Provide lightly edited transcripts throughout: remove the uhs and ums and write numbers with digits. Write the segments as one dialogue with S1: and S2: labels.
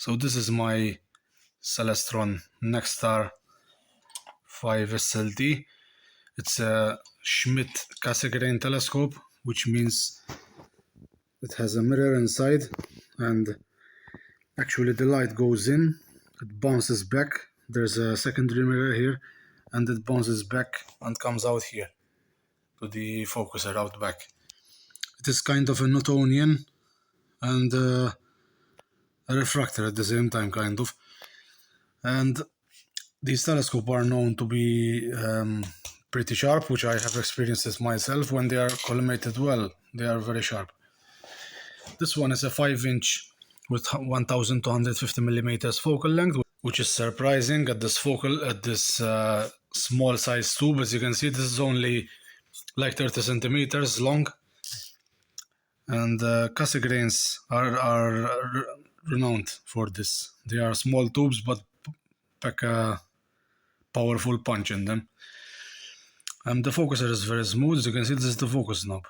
S1: So this is my CELESTRON Nexstar 5 SLT. It's a Schmidt cassegrain telescope, which means it has a mirror inside, and actually the light goes in, it bounces back, there's a secondary mirror here, and it bounces back and comes out here to the focuser out back. It is kind of a Newtonian and a refractor at the same time, kind of. And these telescopes are known to be pretty sharp, which I have experienced this myself. When they are collimated well, they are very sharp. This one is a 5-inch with 1250 millimeters focal length, which is surprising at this small size tube. As you can see, this is only like 30 centimeters long. And cassegrains are renowned for this. They are small tubes but pack a powerful punch in them. The focuser is very smooth. As you can see, this is the focus knob.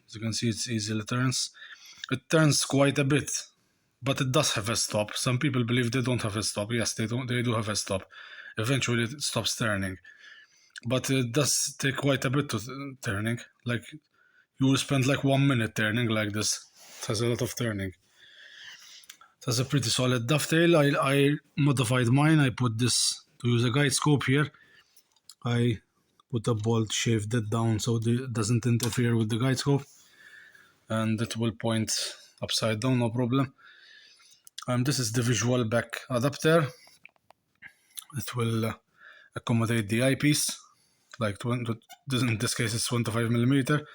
S1: As you can see, it easily turns. It turns quite a bit, but it does have a stop. Some people believe they don't have a stop. Yes, they do have a stop. Eventually it stops turning, but it does take quite a bit to turning. Like, you will spend like 1 minute turning like this. It has a lot of turning. It has a pretty solid dovetail. I modified mine. I put this to use a guide scope here. I put a bolt, shaved it down so it doesn't interfere with the guide scope, and it will point upside down, no problem. This is the visual back adapter. It will accommodate the eyepiece, like in this case it's 25 millimeter.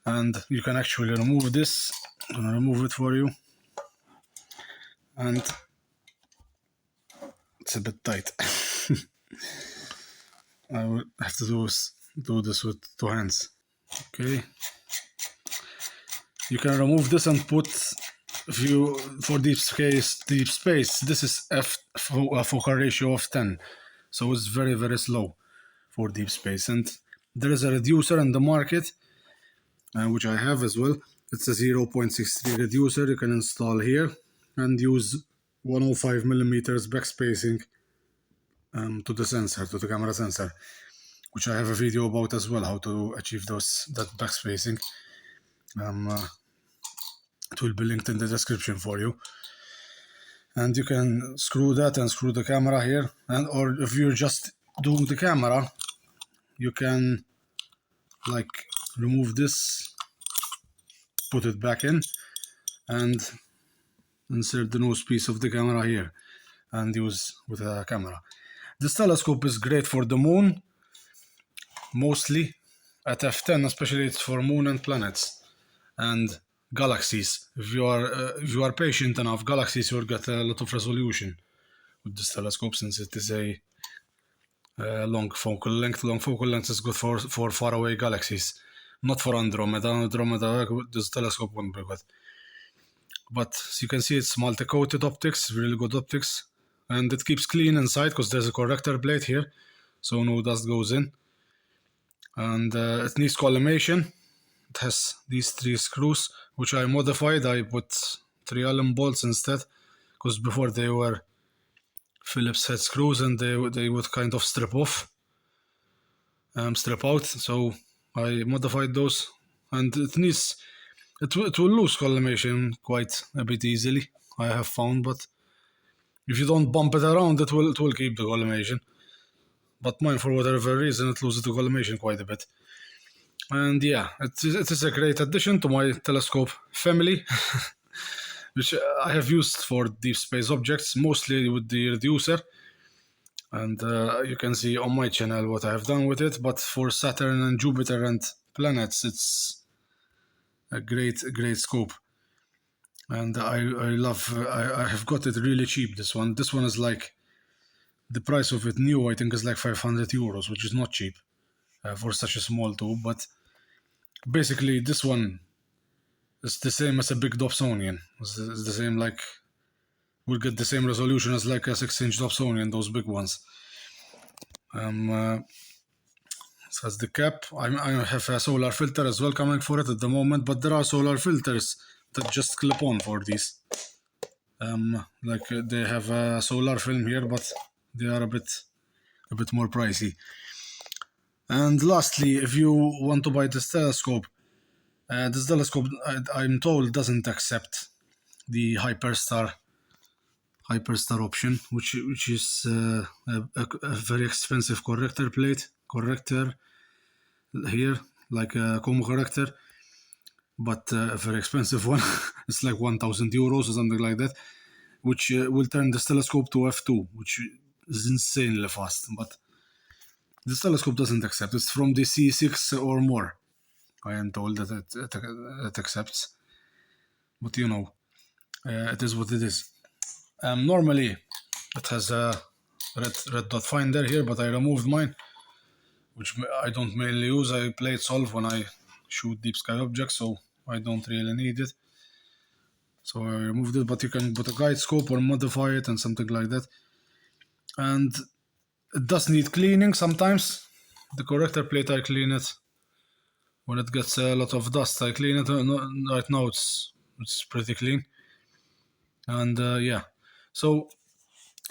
S1: And you can actually remove this. I'm gonna remove it for you. And it's a bit tight. I will have to do this with 2 hands. Okay. You can remove this and put, for deep space, this is a focal ratio of 10. So it's very, very slow for deep space. And there is a reducer in the market, which I have as well. It's a 0.63 reducer you can install here and use 105 millimeters backspacing to the sensor, to the camera sensor, which I have a video about as well, how to achieve that backspacing. It will be linked in the description for you. And you can screw that and screw the camera here, or if you're just doing the camera, you can like remove this, put it back in, and insert the nose piece of the camera here and use with a camera. This telescope is great for the moon, mostly at f10, especially it's for moon and planets and galaxies. If you are patient enough, galaxies will get a lot of resolution with this telescope, since it is a long focal length. Long focal length is good for faraway galaxies, not for Andromeda. Andromeda, this telescope won't be good. But as you can see, it's multi-coated optics, really good optics, and it keeps clean inside because there's a corrector plate here, so no dust goes in. And it needs collimation. It has these 3 screws, which I modified. I put 3 Allen bolts instead, because before they were Phillips head screws and they would kind of strip out. So I modified those, and it will lose collimation quite a bit easily, I have found. But if you don't bump it around, it will keep the collimation. But mine, for whatever reason, it loses the collimation quite a bit. And yeah, it is a great addition to my telescope family, which I have used for deep space objects, mostly with the reducer. And you can see on my channel what I have done with it. But for Saturn and Jupiter and planets, it's a great scope. And I have got it really cheap. This one is like, the price of it new, I think, is like 500 euros, which is not cheap for such a small tube. But basically this one is the same as a big Dobsonian. It's the same, like, will get the same resolution as like a 6-inch Dobsonian, those big ones. So that's the cap. I have a solar filter as well coming for it at the moment, but there are solar filters that just clip on for these. They have a solar film here, but they are a bit more pricey. And lastly, if you want to buy this telescope, I'm told doesn't accept the hyperstar option, which is a very expensive corrector here, like a comb corrector, but a very expensive one. It's like 1,000 euros or something like that, which will turn this telescope to f2, which is insanely fast. But this telescope doesn't accept. It's from the C6 or more. I am told that it accepts, but you know, it is what it is. Normally, it has a red dot finder here, but I removed mine, which I don't mainly use. I play it solve when I shoot deep sky objects, so I don't really need it. So I removed it, but you can put a guide scope or modify it and something like that. And it does need cleaning sometimes. The corrector plate, I clean it. When it gets a lot of dust, I clean it. Right now it's pretty clean. And yeah, so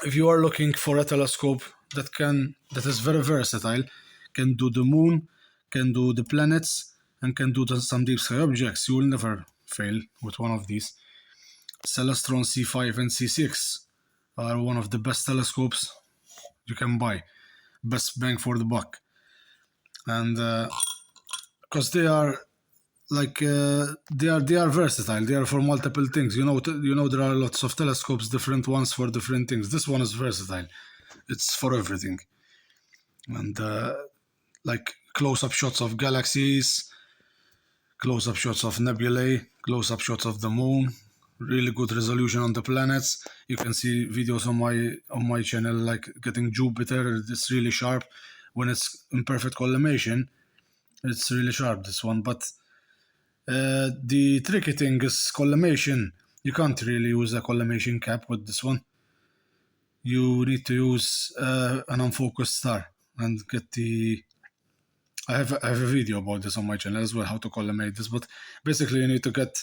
S1: if you are looking for a telescope that is very versatile, can do the moon, can do the planets, and can do some deep sky objects, you will never fail with one of these. CELESTRON C5 and C6 are one of the best telescopes you can buy. Best bang for the buck. And because they are like they are versatile. They are for multiple things. You know, there are lots of telescopes, different ones for different things. This one is versatile. It's for everything. And like close-up shots of galaxies, close-up shots of nebulae, close-up shots of the moon, really good resolution on the planets. You can see videos on my channel, like getting Jupiter. It's really sharp. When it's in perfect collimation, it's really sharp, this one. But the tricky thing is collimation. You can't really use a collimation cap with this one. You need to use an unfocused star and get the... I have a video about this on my channel as well, how to collimate this. But basically you need to get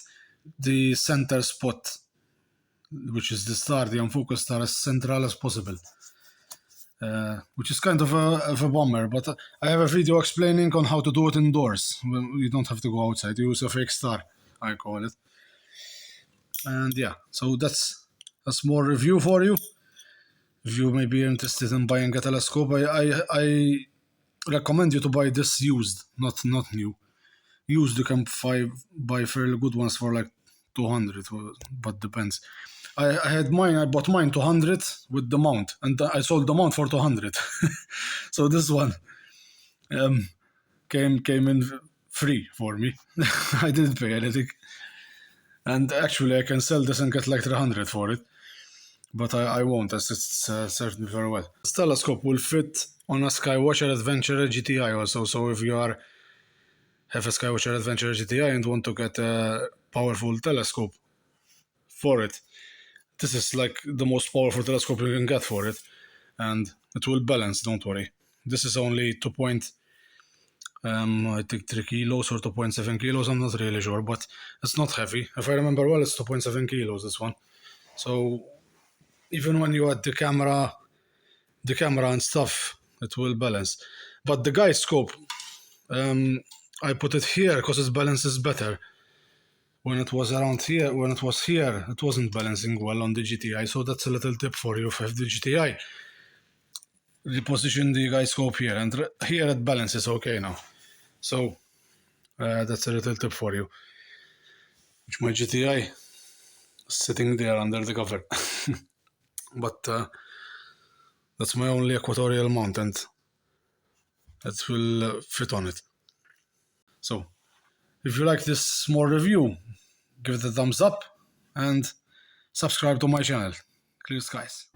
S1: the center spot, which is the star, the unfocused star, as central as possible. Which is kind of a bummer, but I have a video explaining on how to do it indoors. You don't have to go outside. You use a fake star, I call it. And yeah, so that's a small review for you. If you may be interested in buying a telescope, I recommend you to buy this used, not new. Used you can buy fairly good ones for like 200, but depends. I bought mine 200 with the mount, and I sold the mount for 200. So this one came in free for me. I didn't pay anything. And actually I can sell this and get like 300 for it. But I won't, as it's served me very well. This telescope will fit on a Skywatcher Adventure GTI also. So if you have a Skywatcher Adventure GTI and want to get a powerful telescope for it, this is like the most powerful telescope you can get for it, and it will balance, don't worry. This is only I think 3 kilos or 2.7 kilos, I'm not really sure, but it's not heavy. If I remember well, it's 2.7 kilos, this one. So even when you add the camera and stuff, it will balance. But the guide scope, I put it here because its balance is better. When it was here, it wasn't balancing well on the GTI. So that's a little tip for you. If you have the GTI, reposition the guide scope here, and here it balances okay now. So that's a little tip for you. Which my GTI is sitting there under the cover. But that's my only equatorial mount, and that will fit on it. So if you like this small review, give it a thumbs up and subscribe to my channel. Clear skies.